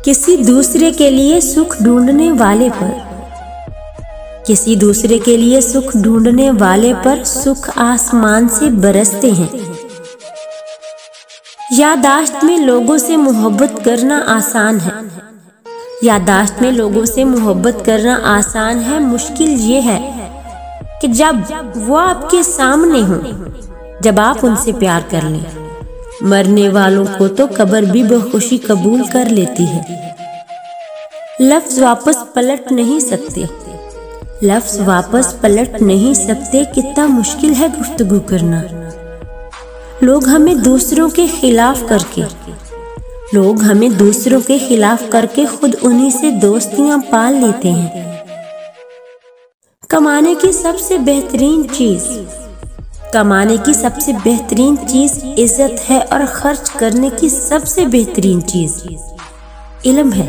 किसी दूसरे के लिए सुख ढूंढने वाले पर, किसी दूसरे के लिए सुख ढूंढने वाले पर सुख आसमान से बरसते हैं। याददाश्त में लोगों से मोहब्बत करना आसान है, याददाश्त में लोगों से मोहब्बत करना आसान है। मुश्किल ये है कि जब वो आपके सामने हो, जब आप उनसे प्यार कर लें। मरने वालों को तो कब्र भी बखुशी कबूल कर लेती है। लफ्ज वापस पलट नहीं सकते, लफ्ज वापस पलट नहीं सकते। कितना मुश्किल है गुफ्तगू करना। लोग हमें दूसरों के खिलाफ करके, लोग हमें दूसरों के खिलाफ करके खुद उन्हीं से दोस्तियां पाल लेते हैं। कमाने की सबसे बेहतरीन चीज, कमाने की सबसे बेहतरीन चीज इज्जत है और खर्च करने की सबसे बेहतरीन चीज इल्म है।